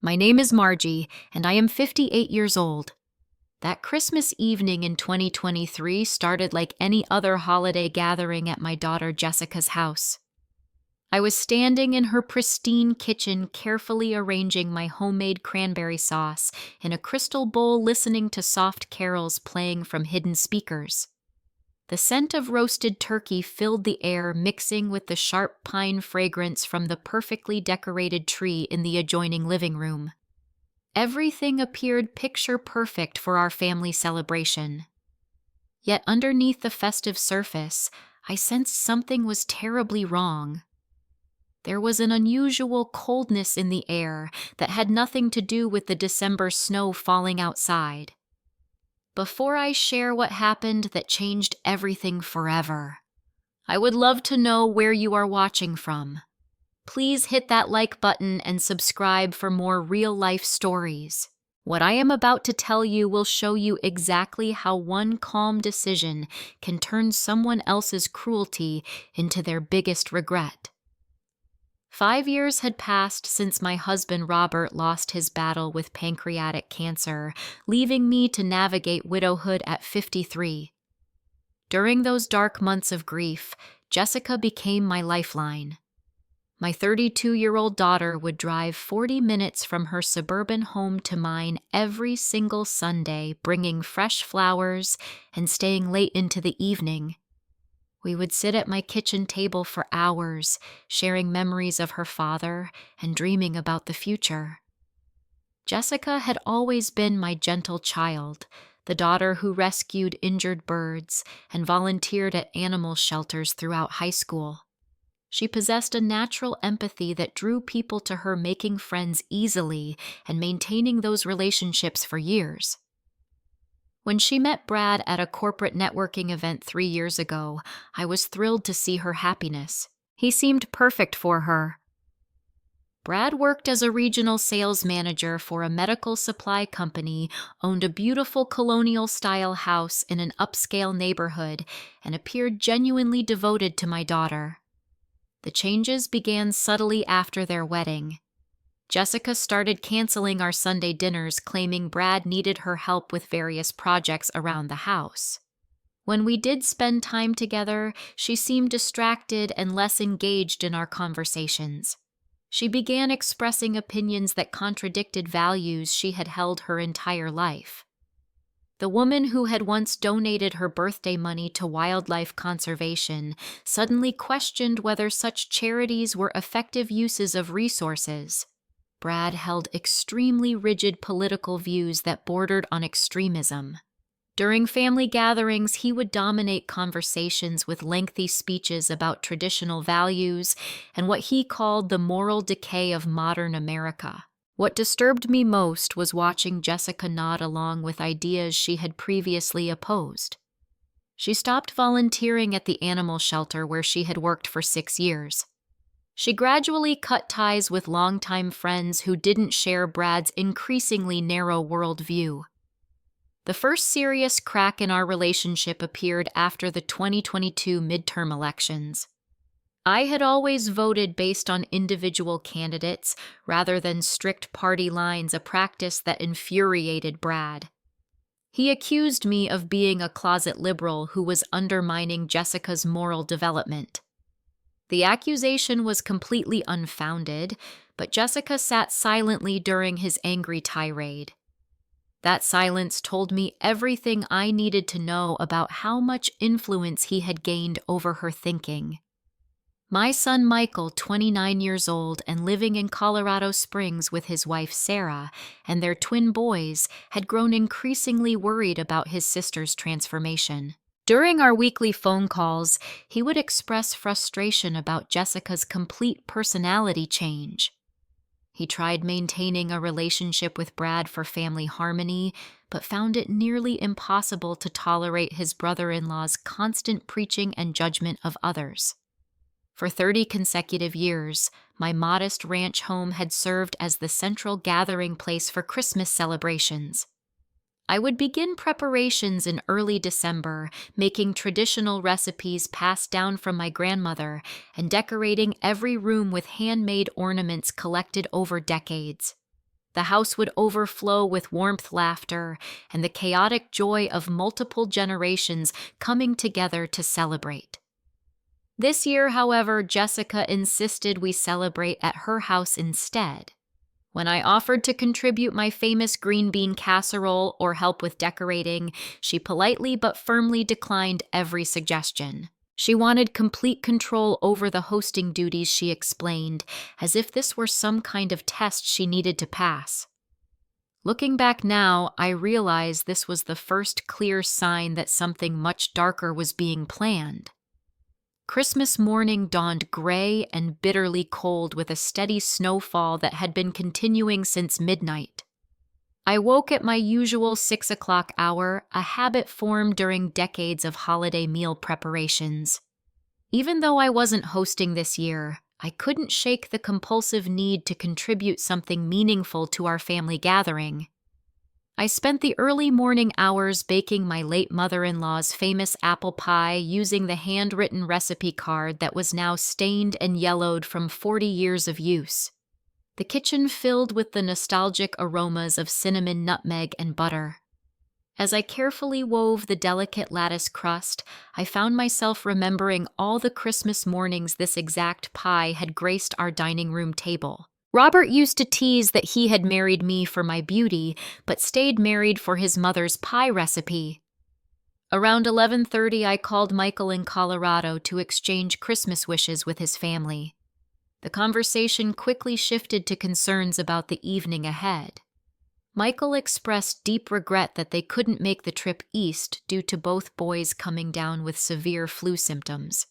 My name is Margie, and I am 58 years old. That Christmas evening in 2023 started like any other holiday gathering at my daughter Jessica's house. I was standing in her pristine kitchen, carefully arranging my homemade cranberry sauce in a crystal bowl, listening to soft carols playing from hidden speakers. The scent of roasted turkey filled the air, mixing with the sharp pine fragrance from the perfectly decorated tree in the adjoining living room. Everything appeared picture perfect for our family celebration. Yet underneath the festive surface, I sensed something was terribly wrong. There was an unusual coldness in the air that had nothing to do with the December snow falling outside. Before I share what happened that changed everything forever, I would love to know where you are watching from. Please hit that like button and subscribe for more real-life stories. What I am about to tell you will show you exactly how one calm decision can turn someone else's cruelty into their biggest regret. 5 years had passed since my husband Robert lost his battle with pancreatic cancer, leaving me to navigate widowhood at 53. During those dark months of grief, Jessica became my lifeline. My 32-year-old daughter would drive 40 minutes from her suburban home to mine every single Sunday, bringing fresh flowers and staying late into the evening. We would sit at my kitchen table for hours, sharing memories of her father and dreaming about the future. Jessica had always been my gentle child, the daughter who rescued injured birds and volunteered at animal shelters throughout high school. She possessed a natural empathy that drew people to her, making friends easily and maintaining those relationships for years. When she met Brad at a corporate networking event 3 years ago, I was thrilled to see her happiness. He seemed perfect for her. Brad worked as a regional sales manager for a medical supply company, owned a beautiful colonial-style house in an upscale neighborhood, and appeared genuinely devoted to my daughter. The changes began subtly after their wedding. Jessica started canceling our Sunday dinners, claiming Brad needed her help with various projects around the house. When we did spend time together, she seemed distracted and less engaged in our conversations. She began expressing opinions that contradicted values she had held her entire life. The woman who had once donated her birthday money to wildlife conservation suddenly questioned whether such charities were effective uses of resources. Brad held extremely rigid political views that bordered on extremism. During family gatherings, he would dominate conversations with lengthy speeches about traditional values and what he called the moral decay of modern America. What disturbed me most was watching Jessica nod along with ideas she had previously opposed. She stopped volunteering at the animal shelter where she had worked for 6 years. She gradually cut ties with longtime friends who didn't share Brad's increasingly narrow worldview. The first serious crack in our relationship appeared after the 2022 midterm elections. I had always voted based on individual candidates rather than strict party lines, a practice that infuriated Brad. He accused me of being a closet liberal who was undermining Jessica's moral development. The accusation was completely unfounded, but Jessica sat silently during his angry tirade. That silence told me everything I needed to know about how much influence he had gained over her thinking. My son Michael, 29 years old and living in Colorado Springs with his wife Sarah and their twin boys, had grown increasingly worried about his sister's transformation. During our weekly phone calls, he would express frustration about Jessica's complete personality change. He tried maintaining a relationship with Brad for family harmony, but found it nearly impossible to tolerate his brother-in-law's constant preaching and judgment of others. For 30 consecutive years, my modest ranch home had served as the central gathering place for Christmas celebrations. I would begin preparations in early December, making traditional recipes passed down from my grandmother and decorating every room with handmade ornaments collected over decades. The house would overflow with warmth, laughter, and the chaotic joy of multiple generations coming together to celebrate. This year, however, Jessica insisted we celebrate at her house instead. When I offered to contribute my famous green bean casserole or help with decorating, she politely but firmly declined every suggestion. She wanted complete control over the hosting duties, she explained, as if this were some kind of test she needed to pass. Looking back now, I realize this was the first clear sign that something much darker was being planned. Christmas morning dawned gray and bitterly cold with a steady snowfall that had been continuing since midnight. I woke at my usual 6 o'clock hour, a habit formed during decades of holiday meal preparations. Even though I wasn't hosting this year, I couldn't shake the compulsive need to contribute something meaningful to our family gathering. I spent the early morning hours baking my late mother-in-law's famous apple pie using the handwritten recipe card that was now stained and yellowed from 40 years of use. The kitchen filled with the nostalgic aromas of cinnamon, nutmeg, and butter. As I carefully wove the delicate lattice crust, I found myself remembering all the Christmas mornings this exact pie had graced our dining room table. Robert used to tease that he had married me for my beauty, but stayed married for his mother's pie recipe. Around 11:30, I called Michael in Colorado to exchange Christmas wishes with his family. The conversation quickly shifted to concerns about the evening ahead. Michael expressed deep regret that they couldn't make the trip east due to both boys coming down with severe flu symptoms.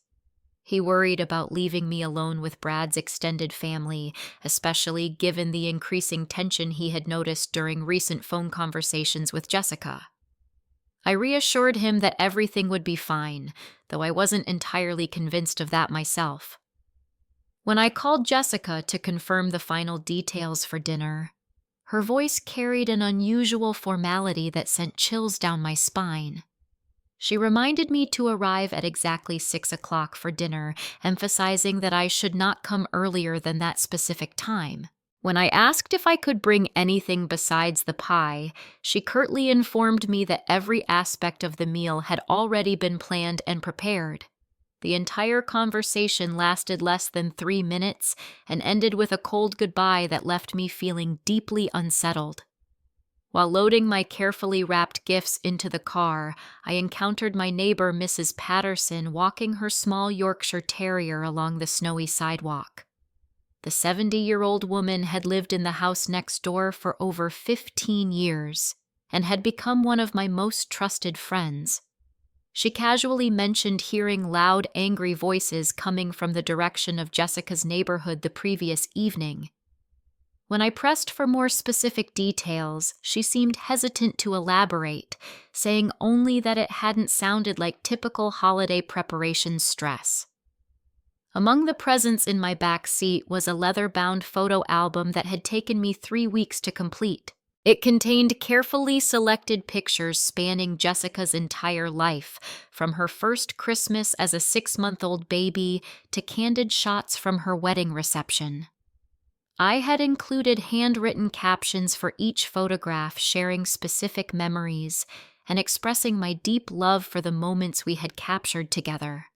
He worried about leaving me alone with Brad's extended family, especially given the increasing tension he had noticed during recent phone conversations with Jessica. I reassured him that everything would be fine, though I wasn't entirely convinced of that myself. When I called Jessica to confirm the final details for dinner, her voice carried an unusual formality that sent chills down my spine. She reminded me to arrive at exactly 6 o'clock for dinner, emphasizing that I should not come earlier than that specific time. When I asked if I could bring anything besides the pie, she curtly informed me that every aspect of the meal had already been planned and prepared. The entire conversation lasted less than 3 minutes and ended with a cold goodbye that left me feeling deeply unsettled. While loading my carefully wrapped gifts into the car, I encountered my neighbor, Mrs. Patterson, walking her small Yorkshire Terrier along the snowy sidewalk. The 70-year-old woman had lived in the house next door for over 15 years and had become one of my most trusted friends. She casually mentioned hearing loud, angry voices coming from the direction of Jessica's neighborhood the previous evening. When I pressed for more specific details, she seemed hesitant to elaborate, saying only that it hadn't sounded like typical holiday preparation stress. Among the presents in my back seat was a leather-bound photo album that had taken me 3 weeks to complete. It contained carefully selected pictures spanning Jessica's entire life, from her first Christmas as a 6-month-old baby to candid shots from her wedding reception. I had included handwritten captions for each photograph sharing specific memories and expressing my deep love for the moments we had captured together.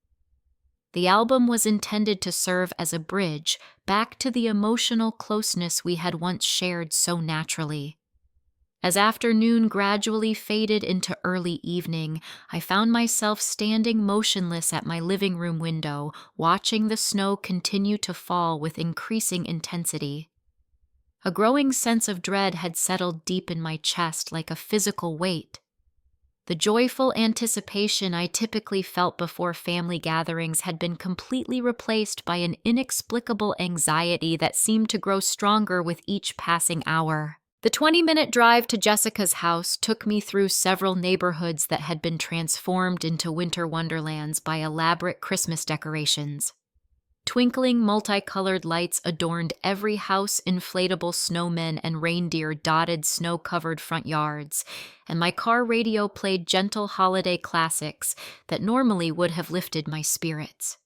The album was intended to serve as a bridge back to the emotional closeness we had once shared so naturally. As afternoon gradually faded into early evening, I found myself standing motionless at my living room window, watching the snow continue to fall with increasing intensity. A growing sense of dread had settled deep in my chest like a physical weight. The joyful anticipation I typically felt before family gatherings had been completely replaced by an inexplicable anxiety that seemed to grow stronger with each passing hour. The 20-minute drive to Jessica's house took me through several neighborhoods that had been transformed into winter wonderlands by elaborate Christmas decorations. Twinkling multicolored lights adorned every house, inflatable snowmen and reindeer dotted snow-covered front yards, and my car radio played gentle holiday classics that normally would have lifted my spirits.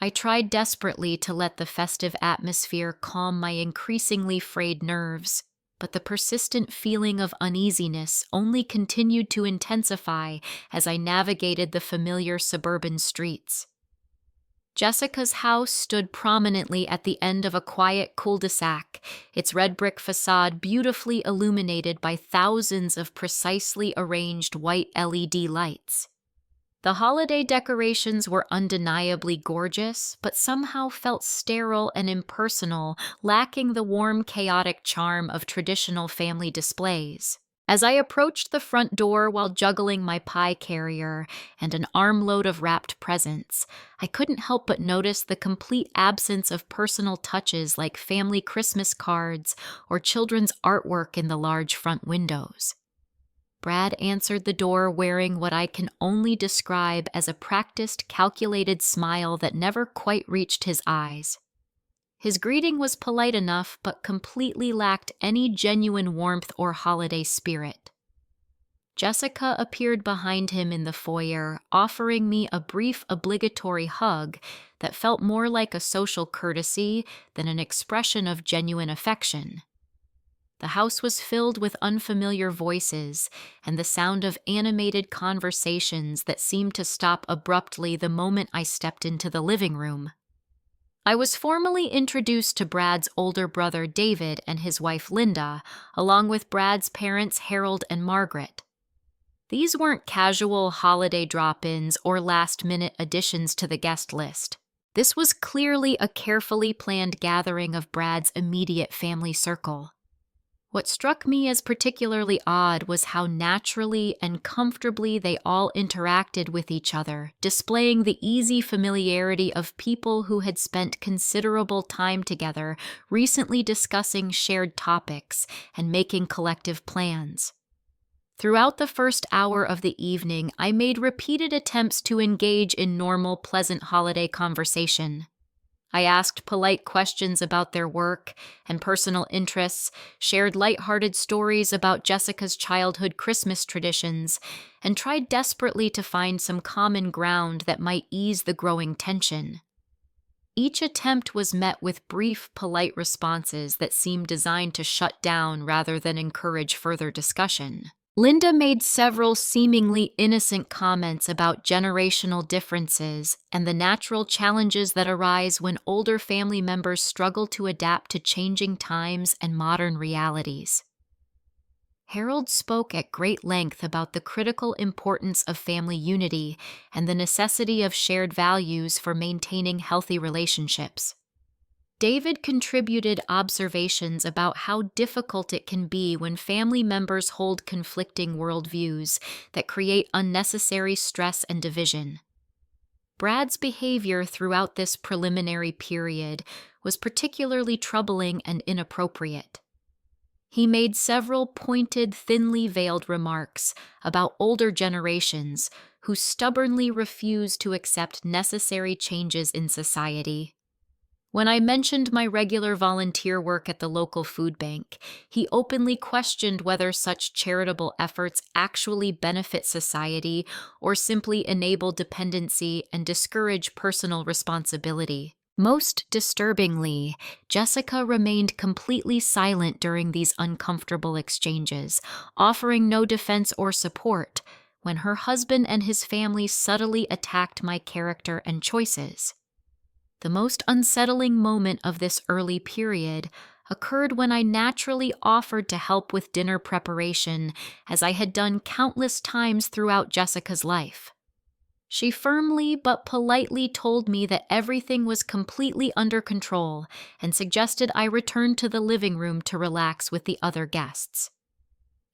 I tried desperately to let the festive atmosphere calm my increasingly frayed nerves, but the persistent feeling of uneasiness only continued to intensify as I navigated the familiar suburban streets. Jessica's house stood prominently at the end of a quiet cul-de-sac, its red brick facade beautifully illuminated by thousands of precisely arranged white LED lights. The holiday decorations were undeniably gorgeous, but somehow felt sterile and impersonal, lacking the warm, chaotic charm of traditional family displays. As I approached the front door while juggling my pie carrier and an armload of wrapped presents, I couldn't help but notice the complete absence of personal touches like family Christmas cards or children's artwork in the large front windows. Brad answered the door wearing what I can only describe as a practiced, calculated smile that never quite reached his eyes. His greeting was polite enough, but completely lacked any genuine warmth or holiday spirit. Jessica appeared behind him in the foyer, offering me a brief obligatory hug that felt more like a social courtesy than an expression of genuine affection. The house was filled with unfamiliar voices and the sound of animated conversations that seemed to stop abruptly the moment I stepped into the living room. I was formally introduced to Brad's older brother David and his wife Linda, along with Brad's parents Harold and Margaret. These weren't casual holiday drop-ins or last-minute additions to the guest list. This was clearly a carefully planned gathering of Brad's immediate family circle. What struck me as particularly odd was how naturally and comfortably they all interacted with each other, displaying the easy familiarity of people who had spent considerable time together, recently discussing shared topics and making collective plans. Throughout the first hour of the evening, I made repeated attempts to engage in normal, pleasant holiday conversation. I asked polite questions about their work and personal interests, shared lighthearted stories about Jessica's childhood Christmas traditions, and tried desperately to find some common ground that might ease the growing tension. Each attempt was met with brief, polite responses that seemed designed to shut down rather than encourage further discussion. Linda made several seemingly innocent comments about generational differences and the natural challenges that arise when older family members struggle to adapt to changing times and modern realities. Harold spoke at great length about the critical importance of family unity and the necessity of shared values for maintaining healthy relationships. David contributed observations about how difficult it can be when family members hold conflicting worldviews that create unnecessary stress and division. Brad's behavior throughout this preliminary period was particularly troubling and inappropriate. He made several pointed, thinly veiled remarks about older generations who stubbornly refused to accept necessary changes in society. When I mentioned my regular volunteer work at the local food bank, he openly questioned whether such charitable efforts actually benefit society or simply enable dependency and discourage personal responsibility. Most disturbingly, Jessica remained completely silent during these uncomfortable exchanges, offering no defense or support when her husband and his family subtly attacked my character and choices. The most unsettling moment of this early period occurred when I naturally offered to help with dinner preparation, as I had done countless times throughout Jessica's life. She firmly but politely told me that everything was completely under control and suggested I return to the living room to relax with the other guests.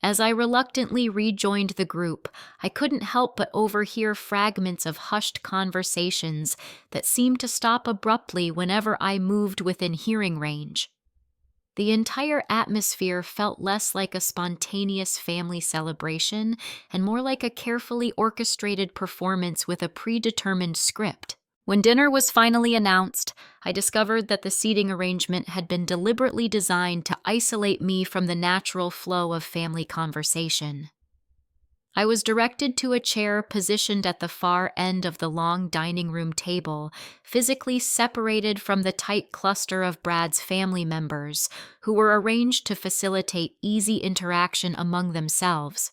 As I reluctantly rejoined the group, I couldn't help but overhear fragments of hushed conversations that seemed to stop abruptly whenever I moved within hearing range. The entire atmosphere felt less like a spontaneous family celebration and more like a carefully orchestrated performance with a predetermined script. When dinner was finally announced, I discovered that the seating arrangement had been deliberately designed to isolate me from the natural flow of family conversation. I was directed to a chair positioned at the far end of the long dining room table, physically separated from the tight cluster of Brad's family members, who were arranged to facilitate easy interaction among themselves.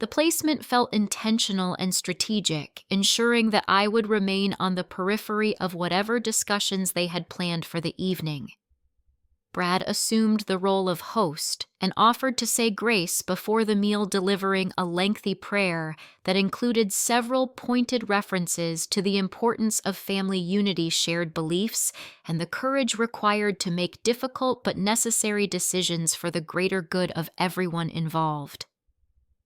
The placement felt intentional and strategic, ensuring that I would remain on the periphery of whatever discussions they had planned for the evening. Brad assumed the role of host and offered to say grace before the meal, delivering a lengthy prayer that included several pointed references to the importance of family unity, shared beliefs, and the courage required to make difficult but necessary decisions for the greater good of everyone involved.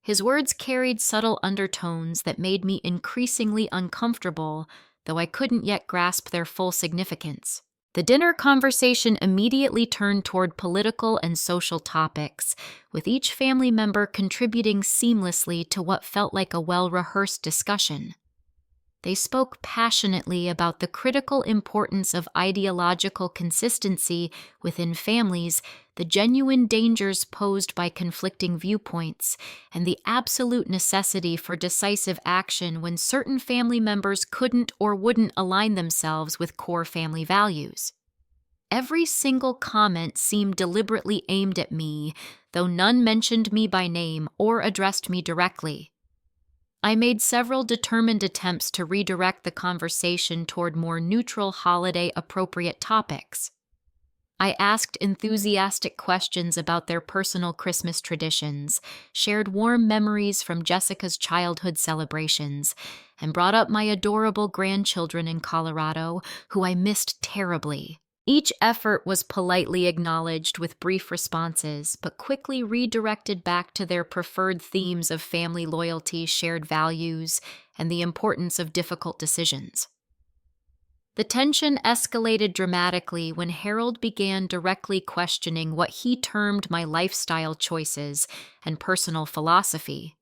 His words carried subtle undertones that made me increasingly uncomfortable, though I couldn't yet grasp their full significance. The dinner conversation immediately turned toward political and social topics, with each family member contributing seamlessly to what felt like a well-rehearsed discussion. They spoke passionately about the critical importance of ideological consistency within families, the genuine dangers posed by conflicting viewpoints, and the absolute necessity for decisive action when certain family members couldn't or wouldn't align themselves with core family values. Every single comment seemed deliberately aimed at me, though none mentioned me by name or addressed me directly. I made several determined attempts to redirect the conversation toward more neutral, holiday-appropriate topics. I asked enthusiastic questions about their personal Christmas traditions, shared warm memories from Jessica's childhood celebrations, and brought up my adorable grandchildren in Colorado, who I missed terribly. Each effort was politely acknowledged with brief responses, but quickly redirected back to their preferred themes of family loyalty, shared values, and the importance of difficult decisions. The tension escalated dramatically when Harold began directly questioning what he termed my lifestyle choices and personal philosophy.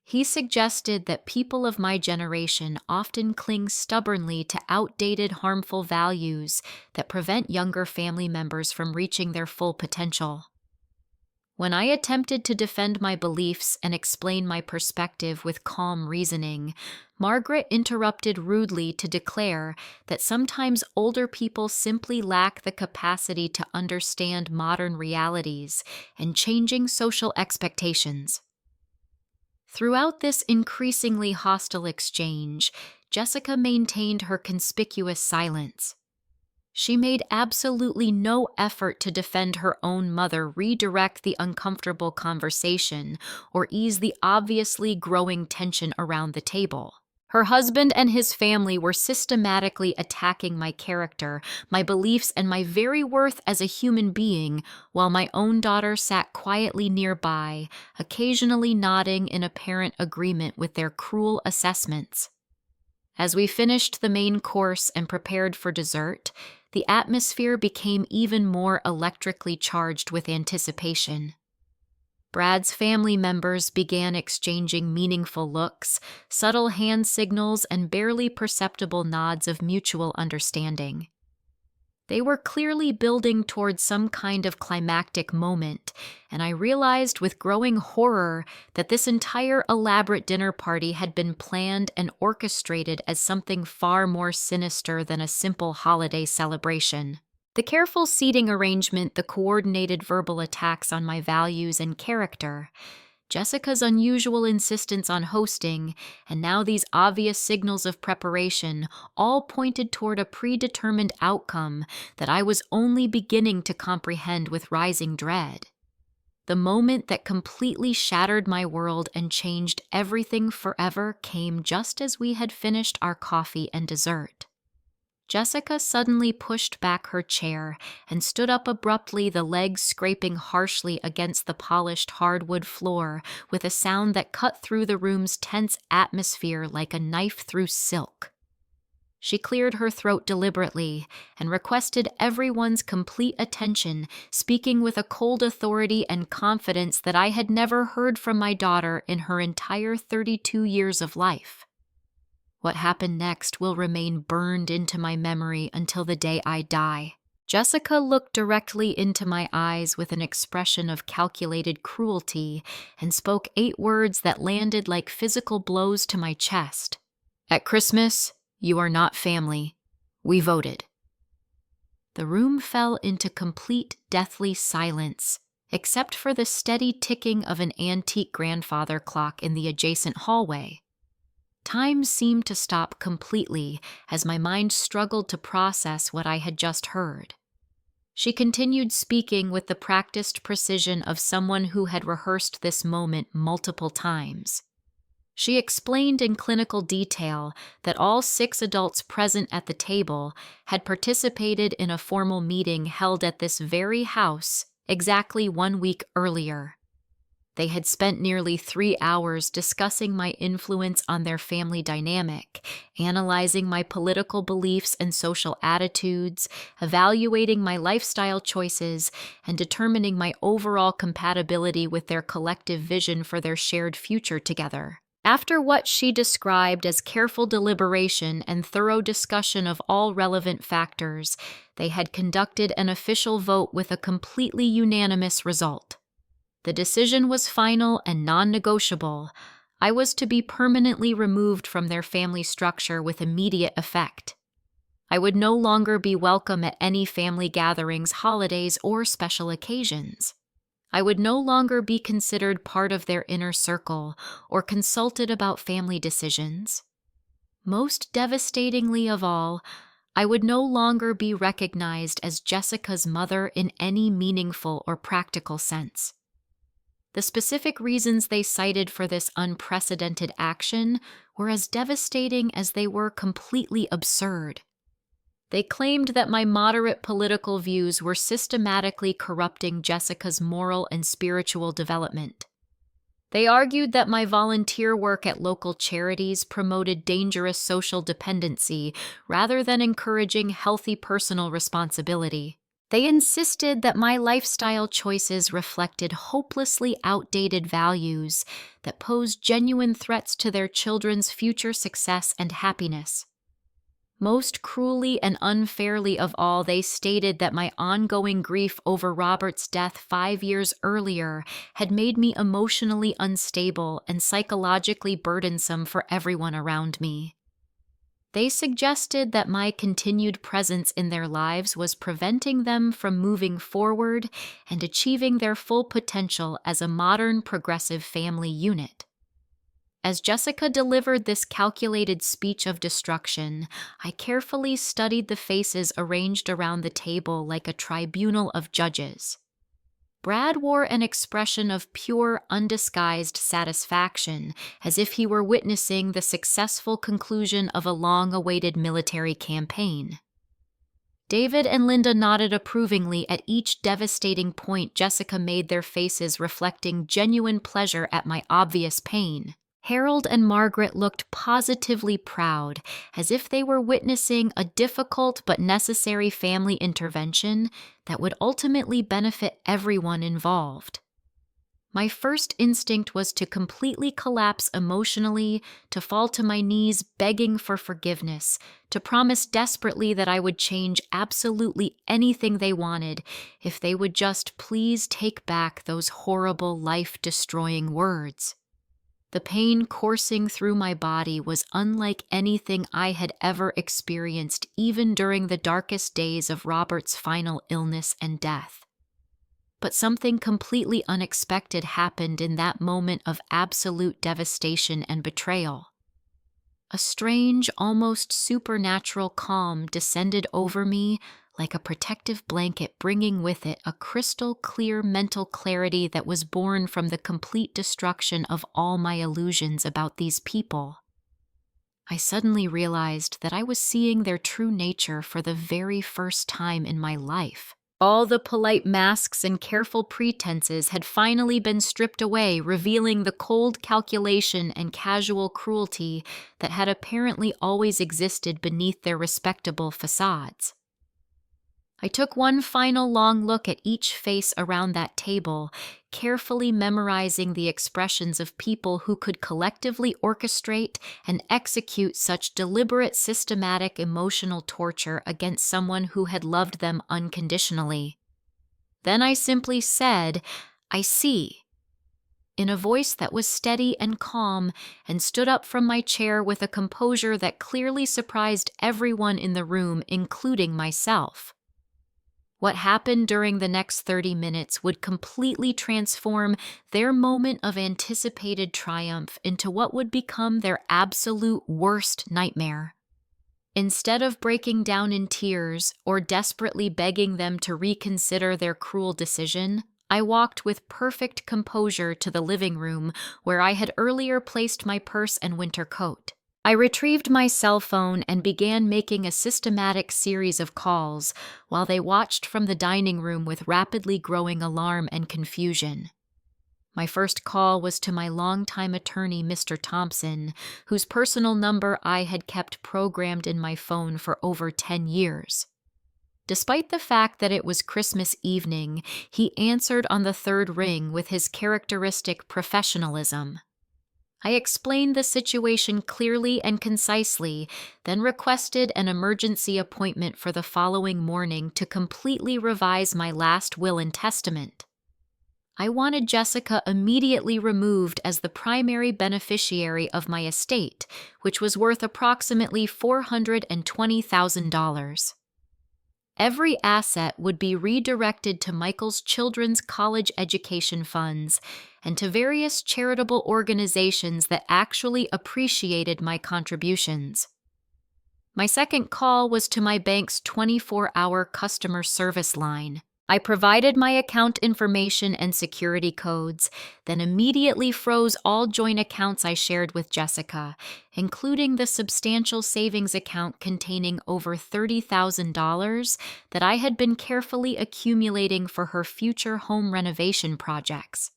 He suggested that people of my generation often cling stubbornly to outdated, harmful values that prevent younger family members from reaching their full potential. When I attempted to defend my beliefs and explain my perspective with calm reasoning, Margaret interrupted rudely to declare that sometimes older people simply lack the capacity to understand modern realities and changing social expectations. Throughout this increasingly hostile exchange, Jessica maintained her conspicuous silence. She made absolutely no effort to defend her own mother, redirect the uncomfortable conversation, or ease the obviously growing tension around the table. Her husband and his family were systematically attacking my character, my beliefs, and my very worth as a human being, while my own daughter sat quietly nearby, occasionally nodding in apparent agreement with their cruel assessments. As we finished the main course and prepared for dessert, the atmosphere became even more electrically charged with anticipation. Brad's family members began exchanging meaningful looks, subtle hand signals, and barely perceptible nods of mutual understanding. They were clearly building toward some kind of climactic moment, and I realized with growing horror that this entire elaborate dinner party had been planned and orchestrated as something far more sinister than a simple holiday celebration. The careful seating arrangement, the coordinated verbal attacks on my values and character, Jessica's unusual insistence on hosting, and now these obvious signals of preparation all pointed toward a predetermined outcome that I was only beginning to comprehend with rising dread. The moment that completely shattered my world and changed everything forever came just as we had finished our coffee and dessert. Jessica suddenly pushed back her chair and stood up abruptly, the legs scraping harshly against the polished hardwood floor with a sound that cut through the room's tense atmosphere like a knife through silk. She cleared her throat deliberately and requested everyone's complete attention, speaking with a cold authority and confidence that I had never heard from my daughter in her entire 32 years of life. What happened next will remain burned into my memory until the day I die. Jessica looked directly into my eyes with an expression of calculated cruelty and spoke 8 words that landed like physical blows to my chest. "At Christmas, you are not family. We voted." The room fell into complete deathly silence, except for the steady ticking of an antique grandfather clock in the adjacent hallway. Time seemed to stop completely as my mind struggled to process what I had just heard. She continued speaking with the practiced precision of someone who had rehearsed this moment multiple times. She explained in clinical detail that all 6 adults present at the table had participated in a formal meeting held at this very house exactly 1 week earlier. They had spent nearly 3 hours discussing my influence on their family dynamic, analyzing my political beliefs and social attitudes, evaluating my lifestyle choices, and determining my overall compatibility with their collective vision for their shared future together. After what she described as careful deliberation and thorough discussion of all relevant factors, they had conducted an official vote with a completely unanimous result. The decision was final and non-negotiable. I was to be permanently removed from their family structure with immediate effect. I would no longer be welcome at any family gatherings, holidays, or special occasions. I would no longer be considered part of their inner circle or consulted about family decisions. Most devastatingly of all, I would no longer be recognized as Jessica's mother in any meaningful or practical sense. The specific reasons they cited for this unprecedented action were as devastating as they were completely absurd. They claimed that my moderate political views were systematically corrupting Jessica's moral and spiritual development. They argued that my volunteer work at local charities promoted dangerous social dependency rather than encouraging healthy personal responsibility. They insisted that my lifestyle choices reflected hopelessly outdated values that posed genuine threats to their children's future success and happiness. Most cruelly and unfairly of all, they stated that my ongoing grief over Robert's death 5 years earlier had made me emotionally unstable and psychologically burdensome for everyone around me. They suggested that my continued presence in their lives was preventing them from moving forward and achieving their full potential as a modern progressive family unit. As Jessica delivered this calculated speech of destruction, I carefully studied the faces arranged around the table like a tribunal of judges. Brad wore an expression of pure, undisguised satisfaction, as if he were witnessing the successful conclusion of a long-awaited military campaign. David and Linda nodded approvingly at each devastating point Jessica made, their faces reflecting genuine pleasure at my obvious pain. Harold and Margaret looked positively proud, as if they were witnessing a difficult but necessary family intervention that would ultimately benefit everyone involved. My first instinct was to completely collapse emotionally, to fall to my knees begging for forgiveness, to promise desperately that I would change absolutely anything they wanted if they would just please take back those horrible, life-destroying words. The pain coursing through my body was unlike anything I had ever experienced, even during the darkest days of Robert's final illness and death. But something completely unexpected happened in that moment of absolute devastation and betrayal. A strange, almost supernatural calm descended over me like a protective blanket, bringing with it a crystal-clear mental clarity that was born from the complete destruction of all my illusions about these people. I suddenly realized that I was seeing their true nature for the very first time in my life. All the polite masks and careful pretenses had finally been stripped away, revealing the cold calculation and casual cruelty that had apparently always existed beneath their respectable facades. I took one final long look at each face around that table, carefully memorizing the expressions of people who could collectively orchestrate and execute such deliberate, systematic emotional torture against someone who had loved them unconditionally. Then I simply said, "I see," in a voice that was steady and calm, and stood up from my chair with a composure that clearly surprised everyone in the room, including myself. What happened during the next 30 minutes would completely transform their moment of anticipated triumph into what would become their absolute worst nightmare. Instead of breaking down in tears or desperately begging them to reconsider their cruel decision, I walked with perfect composure to the living room where I had earlier placed my purse and winter coat. I retrieved my cell phone and began making a systematic series of calls while they watched from the dining room with rapidly growing alarm and confusion. My first call was to my longtime attorney, Mr. Thompson, whose personal number I had kept programmed in my phone for over 10 years. Despite the fact that it was Christmas evening, he answered on the third ring with his characteristic professionalism. I explained the situation clearly and concisely, then requested an emergency appointment for the following morning to completely revise my last will and testament. I wanted Jessica immediately removed as the primary beneficiary of my estate, which was worth approximately $420,000. Every asset would be redirected to Michael's children's college education funds and to various charitable organizations that actually appreciated my contributions. My second call was to my bank's 24-hour customer service line. I provided my account information and security codes, then immediately froze all joint accounts I shared with Jessica, including the substantial savings account containing over $30,000 that I had been carefully accumulating for her future home renovation projects.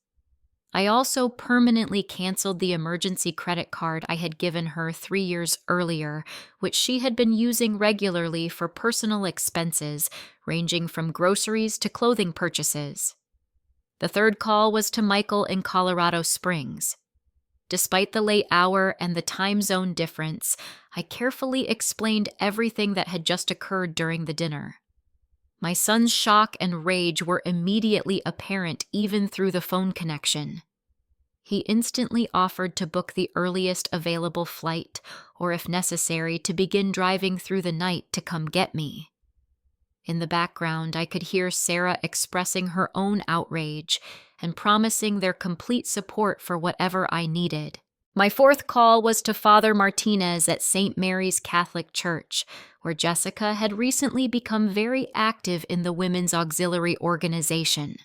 I also permanently canceled the emergency credit card I had given her 3 years earlier, which she had been using regularly for personal expenses, ranging from groceries to clothing purchases. The third call was to Michael in Colorado Springs. Despite the late hour and the time zone difference, I carefully explained everything that had just occurred during the dinner. My son's shock and rage were immediately apparent even through the phone connection. He instantly offered to book the earliest available flight, or if necessary, to begin driving through the night to come get me. In the background, I could hear Sarah expressing her own outrage and promising their complete support for whatever I needed. My fourth call was to Father Martinez at St. Mary's Catholic Church, where Jessica had recently become very active in the Women's Auxiliary Organization.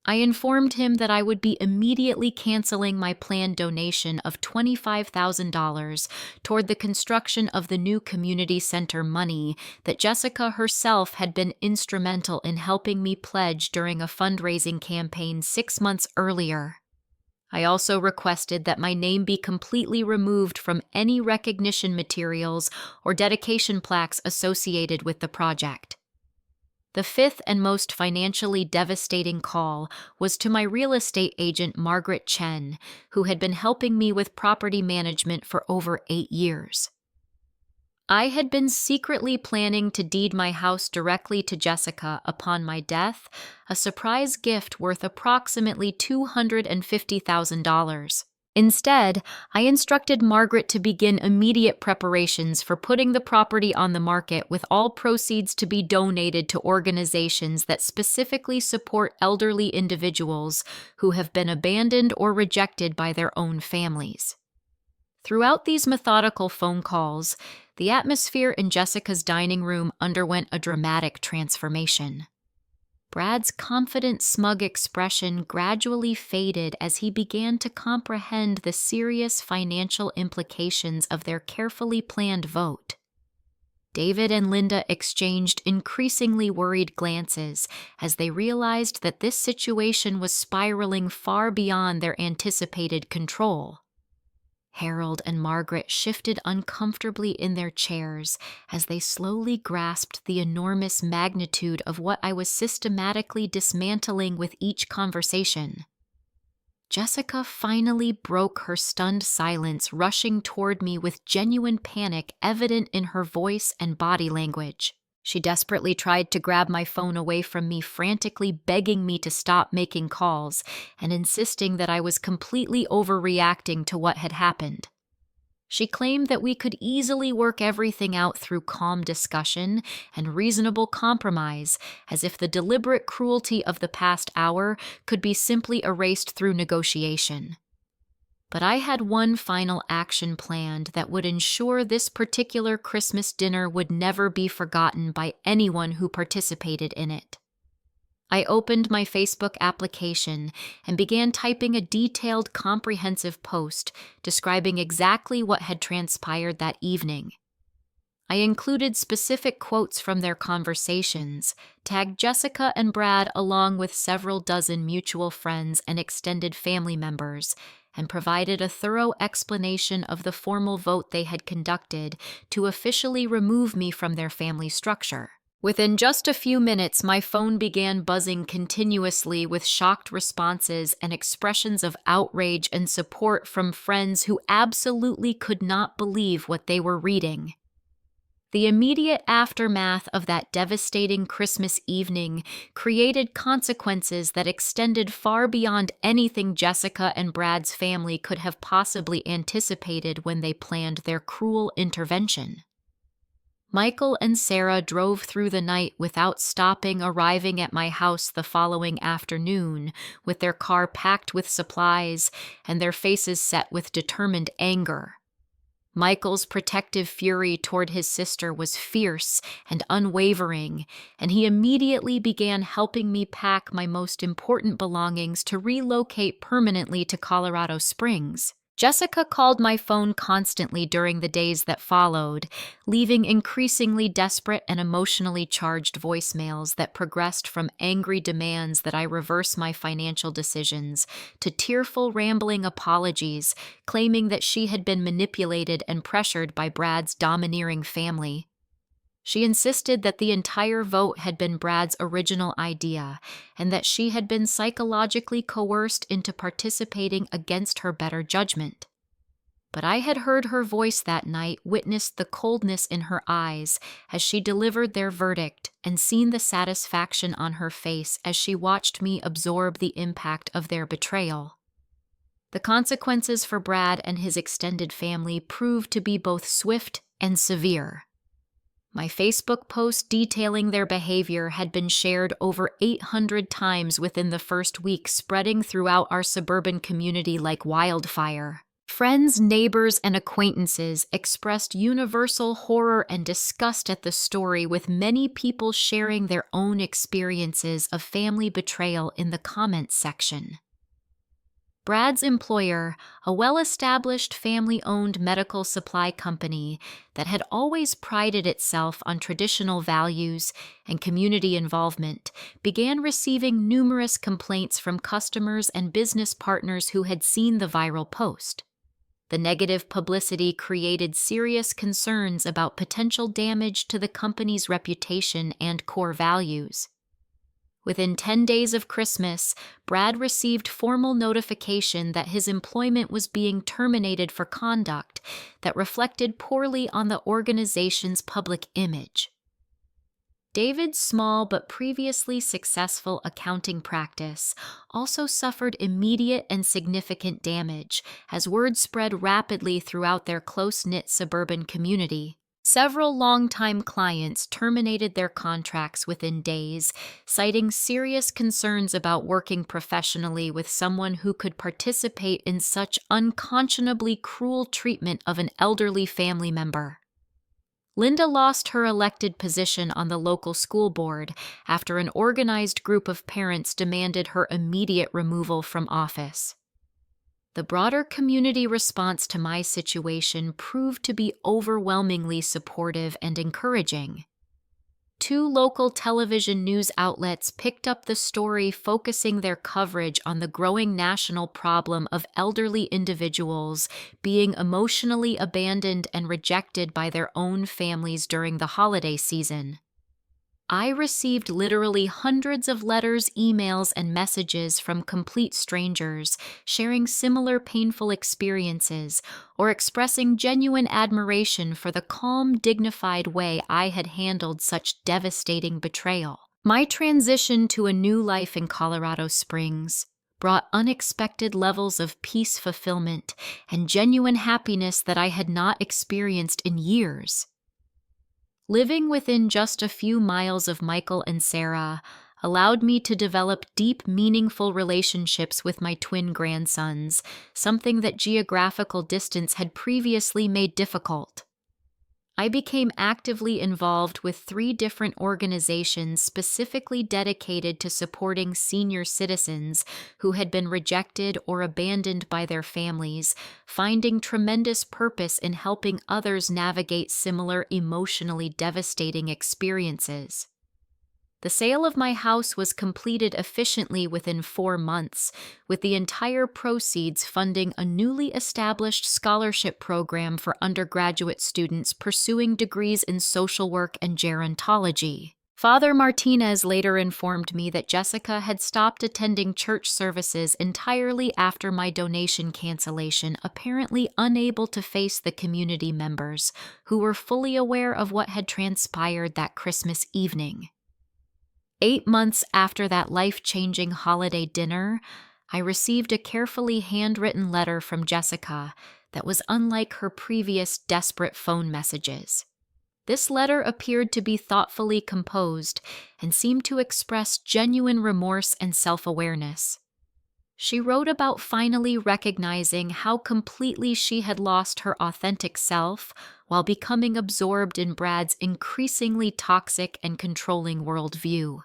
I informed him that I would be immediately canceling my planned donation of $25,000 toward the construction of the new community center money that Jessica herself had been instrumental in helping me pledge during a fundraising campaign 6 months earlier. I also requested that my name be completely removed from any recognition materials or dedication plaques associated with the project. The fifth and most financially devastating call was to my real estate agent, Margaret Chen, who had been helping me with property management for over 8 years. I had been secretly planning to deed my house directly to Jessica upon my death, a surprise gift worth approximately $250,000. Instead, I instructed Margaret to begin immediate preparations for putting the property on the market, with all proceeds to be donated to organizations that specifically support elderly individuals who have been abandoned or rejected by their own families. Throughout these methodical phone calls, the atmosphere in Jessica's dining room underwent a dramatic transformation. Brad's confident, smug expression gradually faded as he began to comprehend the serious financial implications of their carefully planned vote. David and Linda exchanged increasingly worried glances as they realized that this situation was spiraling far beyond their anticipated control. Harold and Margaret shifted uncomfortably in their chairs as they slowly grasped the enormous magnitude of what I was systematically dismantling with each conversation. Jessica finally broke her stunned silence, rushing toward me with genuine panic evident in her voice and body language. She desperately tried to grab my phone away from me, frantically begging me to stop making calls and insisting that I was completely overreacting to what had happened. She claimed that we could easily work everything out through calm discussion and reasonable compromise, as if the deliberate cruelty of the past hour could be simply erased through negotiation. But I had one final action planned that would ensure this particular Christmas dinner would never be forgotten by anyone who participated in it. I opened my Facebook application and began typing a detailed, comprehensive post describing exactly what had transpired that evening. I included specific quotes from their conversations, tagged Jessica and Brad along with several dozen mutual friends and extended family members, and provided a thorough explanation of the formal vote they had conducted to officially remove me from their family structure. Within just a few minutes, my phone began buzzing continuously with shocked responses and expressions of outrage and support from friends who absolutely could not believe what they were reading. The immediate aftermath of that devastating Christmas evening created consequences that extended far beyond anything Jessica and Brad's family could have possibly anticipated when they planned their cruel intervention. Michael and Sarah drove through the night without stopping, arriving at my house the following afternoon with their car packed with supplies and their faces set with determined anger. Michael's protective fury toward his sister was fierce and unwavering, and he immediately began helping me pack my most important belongings to relocate permanently to Colorado Springs. Jessica called my phone constantly during the days that followed, leaving increasingly desperate and emotionally charged voicemails that progressed from angry demands that I reverse my financial decisions to tearful, rambling apologies, claiming that she had been manipulated and pressured by Brad's domineering family. She insisted that the entire vote had been Brad's original idea and that she had been psychologically coerced into participating against her better judgment. But I had heard her voice that night, witnessed the coldness in her eyes as she delivered their verdict, and seen the satisfaction on her face as she watched me absorb the impact of their betrayal. The consequences for Brad and his extended family proved to be both swift and severe. My Facebook post detailing their behavior had been shared over 800 times within the first week, spreading throughout our suburban community like wildfire. Friends, neighbors, and acquaintances expressed universal horror and disgust at the story, with many people sharing their own experiences of family betrayal in the comments section. Brad's employer, a well-established family-owned medical supply company that had always prided itself on traditional values and community involvement, began receiving numerous complaints from customers and business partners who had seen the viral post. The negative publicity created serious concerns about potential damage to the company's reputation and core values. Within 10 days of Christmas, Brad received formal notification that his employment was being terminated for conduct that reflected poorly on the organization's public image. David's small but previously successful accounting practice also suffered immediate and significant damage as word spread rapidly throughout their close-knit suburban community. Several longtime clients terminated their contracts within days, citing serious concerns about working professionally with someone who could participate in such unconscionably cruel treatment of an elderly family member. Linda lost her elected position on the local school board after an organized group of parents demanded her immediate removal from office. The broader community response to my situation proved to be overwhelmingly supportive and encouraging. Two local television news outlets picked up the story, focusing their coverage on the growing national problem of elderly individuals being emotionally abandoned and rejected by their own families during the holiday season. I received literally hundreds of letters, emails, and messages from complete strangers sharing similar painful experiences or expressing genuine admiration for the calm, dignified way I had handled such devastating betrayal. My transition to a new life in Colorado Springs brought unexpected levels of peace, fulfillment, and genuine happiness that I had not experienced in years. Living within just a few miles of Michael and Sarah allowed me to develop deep, meaningful relationships with my twin grandsons, something that geographical distance had previously made difficult. I became actively involved with 3 different organizations specifically dedicated to supporting senior citizens who had been rejected or abandoned by their families, finding tremendous purpose in helping others navigate similar emotionally devastating experiences. The sale of my house was completed efficiently within 4 months, with the entire proceeds funding a newly established scholarship program for undergraduate students pursuing degrees in social work and gerontology. Father Martinez later informed me that Jessica had stopped attending church services entirely after my donation cancellation, apparently unable to face the community members, who were fully aware of what had transpired that Christmas evening. 8 months after that life-changing holiday dinner, I received a carefully handwritten letter from Jessica that was unlike her previous desperate phone messages. This letter appeared to be thoughtfully composed and seemed to express genuine remorse and self-awareness. She wrote about finally recognizing how completely she had lost her authentic self while becoming absorbed in Brad's increasingly toxic and controlling worldview.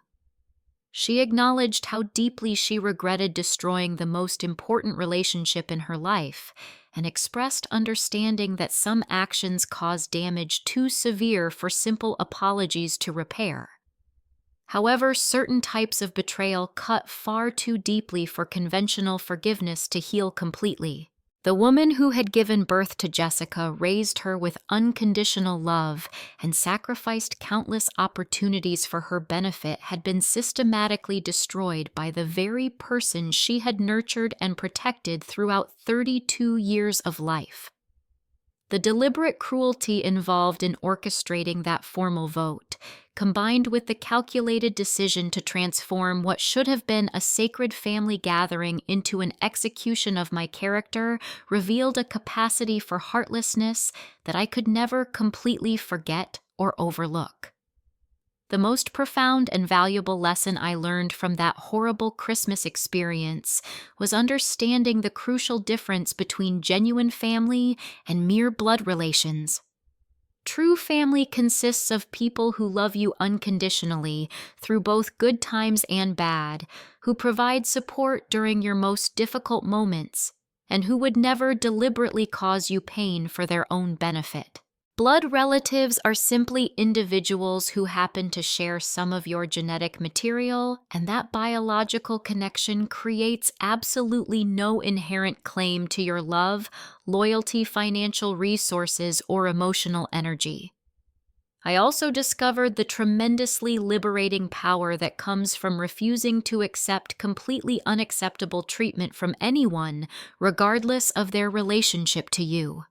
She acknowledged how deeply she regretted destroying the most important relationship in her life and expressed understanding that some actions caused damage too severe for simple apologies to repair. However, certain types of betrayal cut far too deeply for conventional forgiveness to heal completely. The woman who had given birth to Jessica raised her with unconditional love and sacrificed countless opportunities for her benefit had been systematically destroyed by the very person she had nurtured and protected throughout 32 years of life. The deliberate cruelty involved in orchestrating that formal vote, combined with the calculated decision to transform what should have been a sacred family gathering into an execution of my character, revealed a capacity for heartlessness that I could never completely forget or overlook. The most profound and valuable lesson I learned from that horrible Christmas experience was understanding the crucial difference between genuine family and mere blood relations. True family consists of people who love you unconditionally through both good times and bad, who provide support during your most difficult moments, and who would never deliberately cause you pain for their own benefit. Blood relatives are simply individuals who happen to share some of your genetic material, and that biological connection creates absolutely no inherent claim to your love, loyalty, financial resources, or emotional energy. I also discovered the tremendously liberating power that comes from refusing to accept completely unacceptable treatment from anyone, regardless of their relationship to you.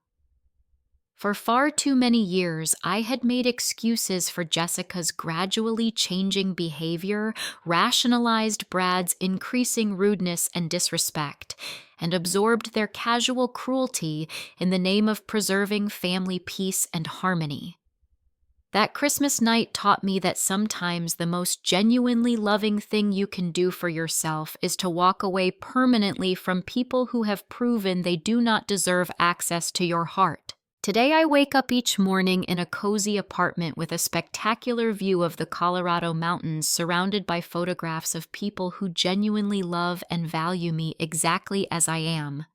For far too many years, I had made excuses for Jessica's gradually changing behavior, rationalized Brad's increasing rudeness and disrespect, and absorbed their casual cruelty in the name of preserving family peace and harmony. That Christmas night taught me that sometimes the most genuinely loving thing you can do for yourself is to walk away permanently from people who have proven they do not deserve access to your heart. Today I wake up each morning in a cozy apartment with a spectacular view of the Colorado mountains, surrounded by photographs of people who genuinely love and value me exactly as I am.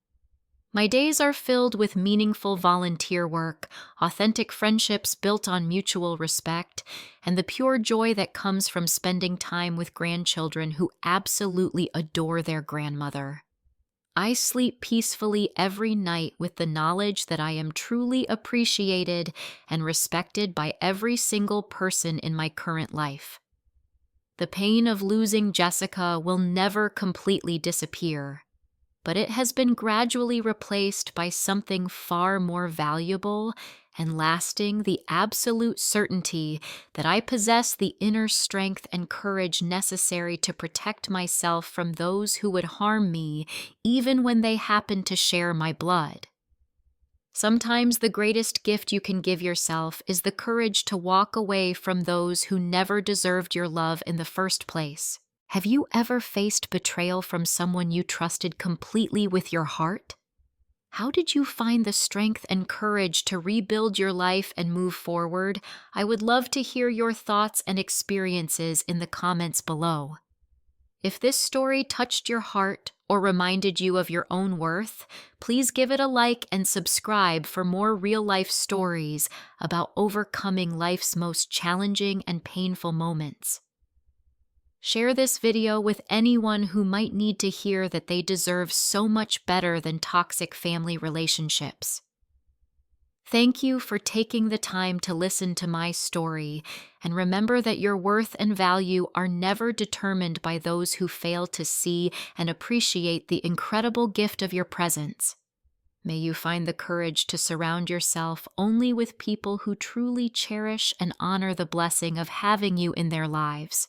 My days are filled with meaningful volunteer work, authentic friendships built on mutual respect, and the pure joy that comes from spending time with grandchildren who absolutely adore their grandmother. I sleep peacefully every night with the knowledge that I am truly appreciated and respected by every single person in my current life. The pain of losing Jessica will never completely disappear, but it has been gradually replaced by something far more valuable and lasting: the absolute certainty that I possess the inner strength and courage necessary to protect myself from those who would harm me, even when they happen to share my blood. Sometimes the greatest gift you can give yourself is the courage to walk away from those who never deserved your love in the first place. Have you ever faced betrayal from someone you trusted completely with your heart? How did you find the strength and courage to rebuild your life and move forward? I would love to hear your thoughts and experiences in the comments below. If this story touched your heart or reminded you of your own worth, please give it a like and subscribe for more real-life stories about overcoming life's most challenging and painful moments. Share this video with anyone who might need to hear that they deserve so much better than toxic family relationships. Thank you for taking the time to listen to my story, and remember that your worth and value are never determined by those who fail to see and appreciate the incredible gift of your presence. May you find the courage to surround yourself only with people who truly cherish and honor the blessing of having you in their lives.